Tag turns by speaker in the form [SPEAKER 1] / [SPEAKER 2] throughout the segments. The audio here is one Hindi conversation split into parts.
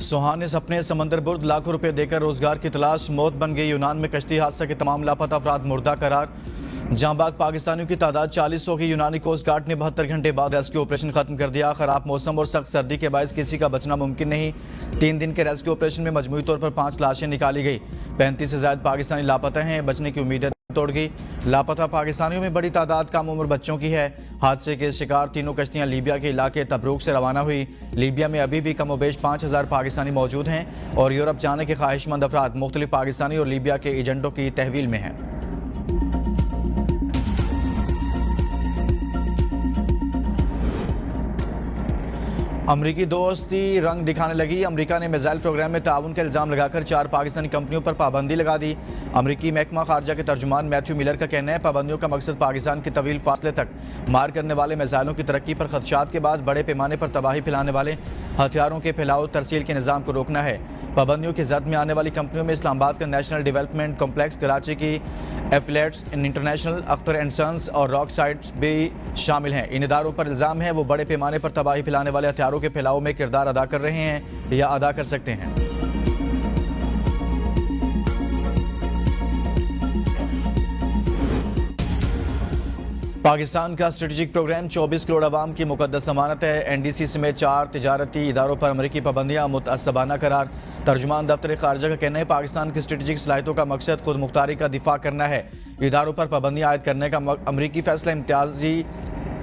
[SPEAKER 1] सुहाने सपने समंदर बुर्द लाखों रुपए देकर रोजगार की तलाश, मौत बन गई। यूनान में कश्ती हादसा के तमाम लापता अफराद मुर्दा करार। जहां बाग पाकिस्तानियों की तादाद 40 हो गई। यूनानी कोस्ट गार्ड ने 72 घंटे बाद रेस्क्यू ऑपरेशन खत्म कर दिया। खराब मौसम और सख्त सर्दी के बायस किसी का बचना मुमकिन नहीं। 3 दिन के रेस्क्यू ऑपरेशन में मजमूई तौर पर 5 लाशें निकाली गई। 35 से ज्यादा पाकिस्तानी लापता हैं। बचने की उम्मीदें तोड़ गई। लापता पाकिस्तानियों में बड़ी तादाद कम उम्र बच्चों की है। हादसे के शिकार तीनों कश्तियां लीबिया के इलाके तबरूक से रवाना हुई। लीबिया में अभी भी कमोबेश 5000 पाकिस्तानी मौजूद हैं और यूरोप जाने के ख्वाहिशमंद अफराद मुख्तलिफ पाकिस्तानी और लीबिया के एजेंटों की तहवील में हैं। अमरीकी दोस्ती रंग दिखाने लगी। अमरीका ने मिसाइल प्रोग्राम में ताउन का इल्ज़ाम लगाकर 4 पाकिस्तानी कंपनियों पर पाबंदी लगा दी। अमरीकी महकमा खारजा के तर्जुमान मैथ्यू मिलर का कहना है पाबंदियों का मकसद पाकिस्तान की तवील फासले तक मार करने वाले मिसाइलों की तरक्की पर खदशात के बाद बड़े पैमाने पर तबाही फैलाने वाले हथियारों के फैलाव तरसील के निज़ाम को रोकना है। पाबंदियों की जद में आने वाली कंपनियों में इस्लामाबाद का नेशनल डेवलपमेंट कॉम्प्लेक्स, कराची की affiliates international, Akhtar and sons और रॉक साइट्स भी शामिल हैं। इन इदारों पर इल्ज़ाम है वो बड़े पैमाने पर तबाही फैलाने वाले हथियारों के फैलाव में किरदार अदा कर रहे हैं या अदा कर सकते हैं। पाकिस्तान का स्ट्रेटेजिक प्रोग्राम 24 करोड़ अवाम की मुकद्दस अमानत है। एनडीसी समेत 4 तिजारती इदारों पर अमरीकी पाबंदियां मुतअस्सबाना करार। तर्जुमान दफ्तर खारजा का कहना है पाकिस्तान की स्ट्रेटेजिक सलाहियतों का मकसद खुद मुख्तारी का दिफा करना है। इदारों पर पाबंदियां आयद करने का अमरीकी फैसला इम्तियाजी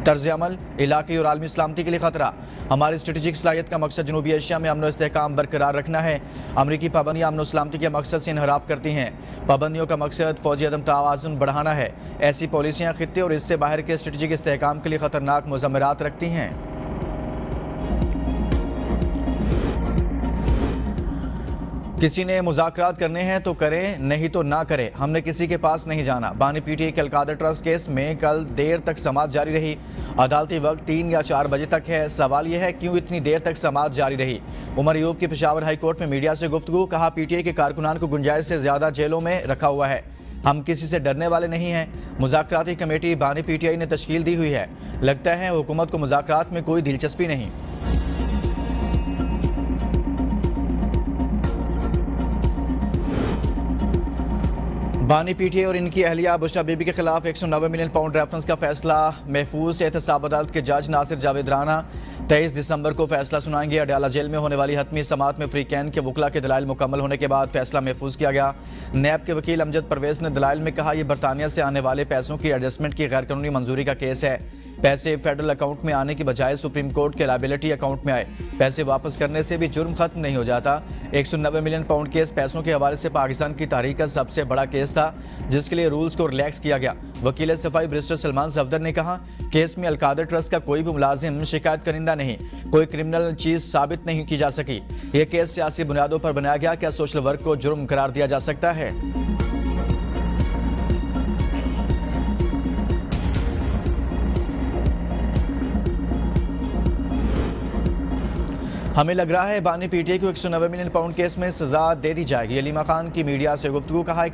[SPEAKER 1] तर्ज अमल, इलाकी और आलमी सलामती के लिए खतरा। हमारी स्ट्रेटेजिक सलाहियत का मकसद जनूबी एशिया में अमन और इस्तेहकाम बरकरार रखना है। अमरीकी पाबंदियां अमन और सलामती के मकसद से इनहराफ करती हैं। पाबंदियों का मकसद फौजी अदम तवाज़ुन बढ़ाना है। ऐसी पॉलिसियाँ खित्ते और इससे बाहर के स्ट्रेटेजिक इस्तेहकाम के लिए खतरनाक मुज़म्मरात रखती हैं। किसी ने मुज़ाकरात करने हैं तो करें, नहीं तो ना करें, हमने किसी के पास नहीं जाना। बानी पीटीआई के अलकादर ट्रस्ट केस में कल देर तक समाअत जारी रही। अदालती वक्त 3 या 4 बजे तक है। सवाल यह है क्यों इतनी देर तक समाअत जारी रही। उमर अयूब की पेशावर हाई कोर्ट में मीडिया से गुफ्तगू, कहा पीटीआई के कारकुनान को गुंजाइश से ज्यादा जेलों में रखा हुआ है। हम किसी से डरने वाले नहीं हैं। मुज़ाकराती कमेटी बानी पीटीआई ने तश्कील दी हुई है। लगता है हुकूमत को मुज़ाकरात में कोई दिलचस्पी नहीं। बानी पीटीआई और इनकी अहलिया बुशरा बीबी के खिलाफ 190 मिलियन पाउंड रेफरेंस का फैसला महफूज। एहतसाब अदालत के जज नासिर जावेद राना 23 दिसंबर को फैसला सुनाएंगे। अडयाला जेल में होने वाली हतमी समाअत में फ्रीकैन के वकला के दलाइल मुकम्मल होने के बाद फैसला महफूज किया गया। नैब के वकील अमजद परवेज ने दलाइल में कहा यह बरतानिया से आने वाले पैसों की एडजस्टमेंट की गैर कानूनी मंजूरी का केस है। पैसे फेडरल अकाउंट में आने की बजाय सुप्रीम कोर्ट के लायबिलिटी अकाउंट में आए। पैसे वापस करने से भी जुर्म खत्म नहीं हो जाता। 190 मिलियन पाउंड केस पैसों के हवाले से पाकिस्तान की तारीख का सबसे बड़ा केस था जिसके लिए रूल्स को रिलैक्स किया गया। वकील सफाई बैरिस्टर सलमान सफदर ने कहा केस में अलकादर ट्रस्ट का कोई भी मुलाजिम शिकायत करिंदा नहीं, कोई क्रिमिनल चीज साबित नहीं की जा सकी। यह केस सियासी बुनियादों पर बनाया गया। क्या सोशल वर्क को जुर्म करार दिया जा सकता है? हमें लग रहा है बानी पीटीआई को 190 मिलियन पाउंड केस में सजा दे दी जाएगी। अलीमा खान की मीडिया से गुफ्तगू, कहा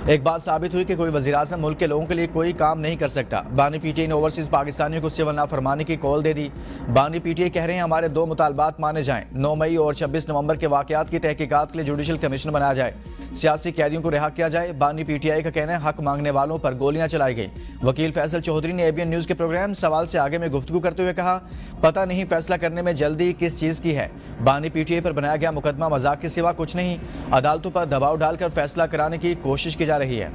[SPEAKER 1] एक बात साबित हुई कि कोई वज़ीर-ए-आज़म मुल्क के लोगों के लिए कोई काम नहीं कर सकता। बानी पीटीआई ने ओवरसीज़ पाकिस्तानियों को सिविल नाफरमानी की कॉल दे दी। बानी पीटीआई कह रहे हैं हमारे 2 मुतालबात माने जाएं। 9 मई और 26 नवंबर के वाक़यात की तहकीकात के लिए जुडिशल कमीशन बनाया जाए। सियासी कैदियों को रिहा किया जाए। बानी पीटीआई का कहना है हक मांगने वालों पर गोलियां चलाई गई। वकील फैसल चौधरी ने एबीएन न्यूज़ के प्रोग्राम सवाल से आगे में गुफ्तगू करते हुए कहा पता नहीं फैसला करने में जल्दी किस चीज़ की है। बानी पीटीआई पर बनाया गया मुकदमा मजाक के सिवा कुछ नहीं। अदालतों पर दबाव डालकर फैसला कराने की कोशिश की जा रही है।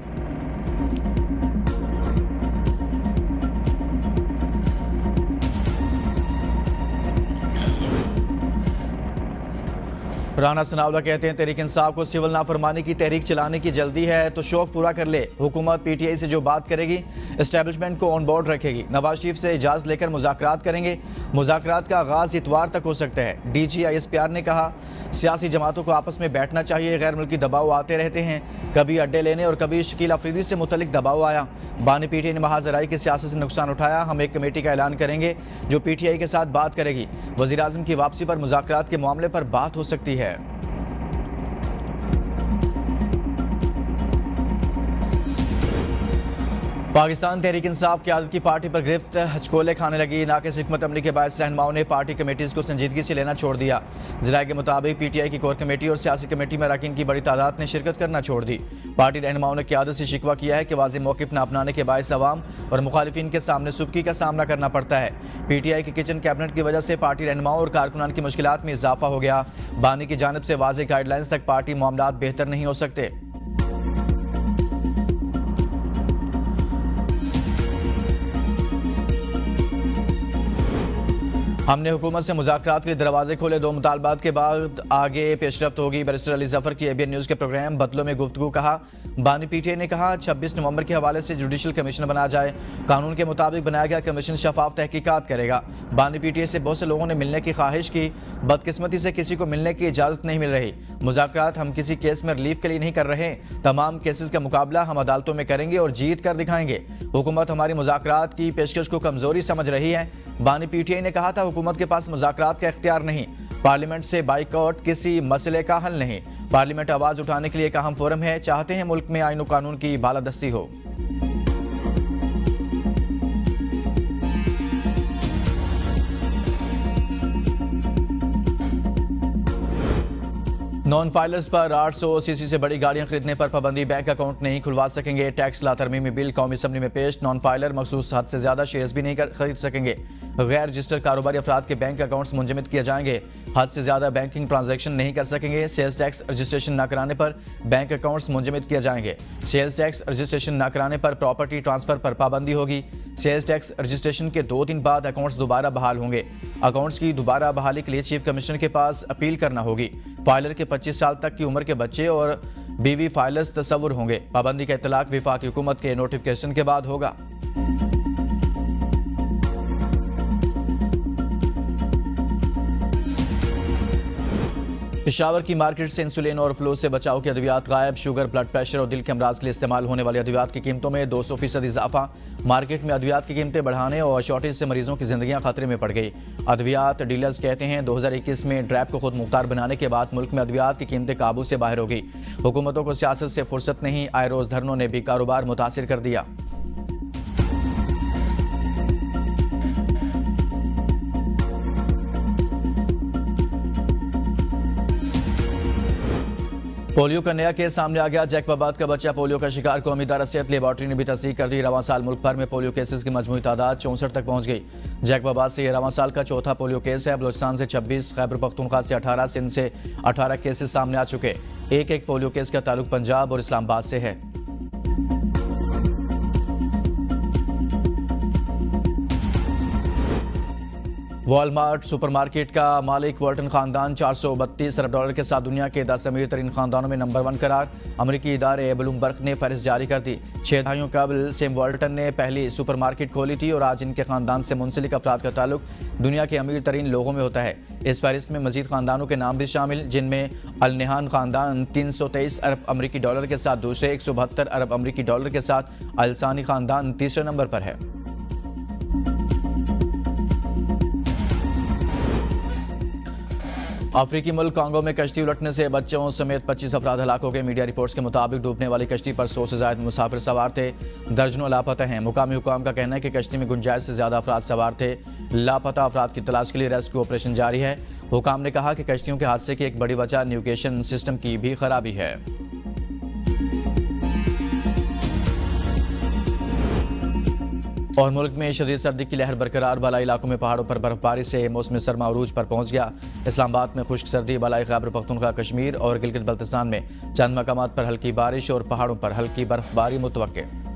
[SPEAKER 1] राना सनाउल्लाह कहते हैं तहरीक इंसाफ को सिविल नाफरमानी की तहरीक चलाने की जल्दी है तो शौक पूरा कर ले। हुकूमत पीटीआई से जो बात करेगी एस्टेब्लिशमेंट को ऑन बोर्ड रखेगी। नवाज शरीफ से इजाज़त लेकर मुज़ाकरात करेंगे। मुज़ाकरात का आगाज़ इतवार तक हो सकता है। डीजी ISPR ने कहा सियासी जमातों को आपस में बैठना चाहिए। गैर मुल्की दबाव आते रहते हैं, कभी अड्डे लेने और कभी शकील अफरीदी से मुतल्लिक दबाव आया। बानी पीटीआई ने महाजराई की सियासत से नुकसान उठाया। हम एक कमेटी का ऐलान करेंगे जो पीटीआई के साथ बात करेगी। वज़ीर-ए-आज़म की वापसी पर मुज़ाकरात के मामले पर बात हो सकती है। पाकिस्तान तहरीक इंसाफ की आदत की पार्टी पर गिरफ्त हचकोले खाने लगी। नाक़िस हिकमत अमली के बायस रहनुमाओं ने पार्टी कमेटीज़ को संजीदगी से लेना छोड़ दिया। ज़राए के मुताबिक PTI की कोर कमेटी और सियासी कमेटी में अरकान की बड़ी तादाद ने शिरकत करना छोड़ दी। पार्टी रहनुमाओं ने क़यादत से शिकवा किया है कि वाज़ेह मौक़िफ़ न अपनाने के बायस अवाम और मुखालिफिन के सामने सुबकी का सामना करना पड़ता है। PTI की किचन कैबिनेट की वजह से पार्टी रहनुमाओं और कारकुनान की मुश्किलात में इजाफा हो गया। बानी की जानिब से वाज़ेह गाइडलाइंस तक पार्टी मामलात बेहतर नहीं हो सकते। हमने हुकूमत से मुज़ाकरात के लिए दरवाजे खोले, 2 मुतालबात के बाद आगे पेशरफ्त होगी। बैरिस्टर अली जफर की ABN न्यूज़ के प्रोग्राम बदलों में गुफ्तगू कहा। बानी PTI ने कहा 26 नवंबर के हवाले से जुडिशल कमीशन बनाया जाए। कानून के मुताबिक बनाया गया कमीशन शफाफ तहकीकात करेगा। बानी PTI से बहुत से लोगों ने मिलने की ख्वाहिश की, बदकिस्मती से किसी को मिलने की इजाज़त नहीं मिल रही। मुज़ाकरात हम किसी केस में रिलीफ के लिए नहीं कर रहे, तमाम केसेस का मुकाबला हम अदालतों में करेंगे और जीत कर दिखाएंगे। हुकूमत हमारी मुज़ाकरात की पेशकश को कमज़ोरी समझ रही है। बानी PTI ने कहा था हुकूमत के पास मुज़ाकरात का इख्तियार नहीं, पार्लियामेंट से बाइकआउट किसी मसले का हल नहीं। पार्लियामेंट आवाज़ उठाने के लिए एक अहम फोरम है। चाहते हैं मुल्क में आईन और कानून की बालादस्ती हो। नॉन फाइलर्स पर 800 CC से बड़ी गाड़ियां खरीदने पर पाबंदी, बैंक अकाउंट नहीं खुलवा सकेंगे। टैक्स ला तरमीमी बिल कौमी असम्बली में पेश। नॉन फाइलर मखसूस हद से ज्यादा शेयर्स भी नहीं खरीद सकेंगे। गैर रजिस्टर्ड कारोबारी अफराद के बैंक अकाउंट्स मुंजमद किए जाएंगे। हद से ज्यादा बैंकिंग ट्रांजैक्शन नहीं कर सकेंगे। सेल्स टैक्स रजिस्ट्रेशन न कराने पर बैंक अकाउंट्स मुंजमद किए जाएंगे। सेल्स टैक्स रजिस्ट्रेशन न कराने पर प्रॉपर्टी ट्रांसफर पर पाबंदी होगी। सेल्स टैक्स रजिस्ट्रेशन के 2 दिन बाद अकाउंट्स दोबारा बहाल होंगे। अकाउंट्स की दोबारा बहाली के लिए चीफ कमिश्नर के पास अपील करना होगी। फाइलर के 25 साल तक की उम्र के बच्चे और बीवी फाइलर्स तस्वुर होंगे। पाबंदी का इतलाक विफाकी हुकूमत के नोटिफिकेशन के बाद होगा। पेशावर की मार्केट से इंसुलिन और फ्लू से बचाव की अद्वियात गायब। शुगर, ब्लड प्रेशर और दिल के अमराज के लिए इस्तेमाल होने वाली अद्वियात की कीमतों में 200% इजाफा। मार्केट में अद्वियात की कीमतें बढ़ाने और शॉर्टेज से मरीजों की जिंदगियां खतरे में पड़ गई। अद्वियात डीलर्स कहते हैं 2021 में ड्रैप को खुद मुख्तार बनाने के बाद मुल्क में अद्वियात की कीमतें काबू से बाहर हो गई। हुकूमतों को सियासत से फुर्सत नहीं, आए रोज धरनों ने भी कारोबार मुतासिर कर दिया। पोलियो का नया केस सामने आ गया। जैकबाबाद का बच्चा पोलियो का शिकार। कौमी इदारा सेहत लेबॉर्ट्री ने भी तस्दीक कर दी। रवां साल मुल्क भर में पोलियो केसेस की मजमूई तादाद 64 तक पहुंच गई। जैकबाबाद से यह रवां साल का चौथा पोलियो केस है। बलोचिस्तान से 26, खैबर पख्तूनख्वा से 18, सिंध से 18 केसेस सामने आ चुके। एक पोलियो केस का ताल्लुक पंजाब और इस्लामाबाद से है। वॉलमार्ट सुपरमार्केट का मालिक वॉल्टन खानदान $432 अरब के साथ दुनिया के 10 अमीर तरीन खानदानों में नंबर 1 करार। अमरीकी इदारे ब्लूमबर्ग ने फहरिस्त जारी कर दी। 6 दहाइयों कबल सेम वॉल्टन ने पहली सुपरमार्केट खोली थी और आज इनके खानदान से मुंसलिक अफराद का ताल्लुक दुनिया के अमीर तरीन लोगों में होता है। इस फहरिस्त में मजीद खानदानों के नाम भी शामिल, जिनमें अल नहान खानदान $323 अरब अमरीकी डॉलर के साथ दूसरे, $172 अरब अमरीकी डॉलर के साथ अल सानी खानदान तीसरे नंबर पर है। अफ्रीकी मुल्क कांगो में कश्ती उलटने से बच्चों समेत 25 अफराद हलाक हो गए। मीडिया रिपोर्ट्स के मुताबिक डूबने वाली कश्ती पर 100 से ज्यादा मुसाफिर सवार थे। दर्जनों लापता हैं। मुकामी हुकाम का कहना है कि कश्ती में गुंजाइश से ज्यादा अफराद सवार थे। लापता अफराद की तलाश के लिए रेस्क्यू ऑपरेशन जारी है। हुकाम ने कहा कि कश्तियों के हादसे की एक बड़ी वजह नेविगेशन सिस्टम की भी खराबी है। और मुल्क में शदीद सर्दी की लहर बरकरार। बालाई इलाकों में पहाड़ों पर बर्फबारी से मौसम सरमा अरूज पर पहुंच गया। इस्लामाबाद में खुश्क सर्दी, बालाई खैबर पख्तूनख्वा, कश्मीर और गिलगित बल्तिस्तान में चंद मकामात पर हल्की बारिश और पहाड़ों पर हल्की बर्फबारी मुतवक्के।